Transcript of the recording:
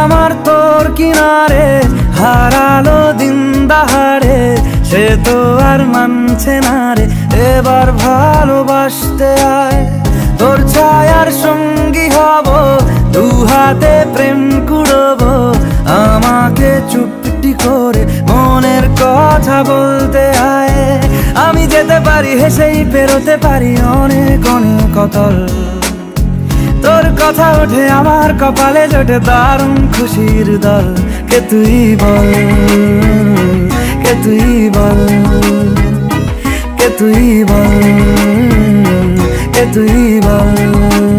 আমার তোর কিনারে হারালো দিন দাহাড়ে, সে তো আর মানছে না রে এবার ভালোবাসতে আয়। তোর ছায়ার সঙ্গী হব, দু হাতে প্রেম কুড়বো, আমাকে চুপটি করে মনের কথা বলতে আয়। আমি যেতে পারি হেসেই পেরোতে পারি অনেক অনেক অতল, তোর কথা ওঠে আমার কপালে জোটে দারুণ খুশির দল। কে তুই বল, কে তুই বল, কে তুই বল, কে তুই বল।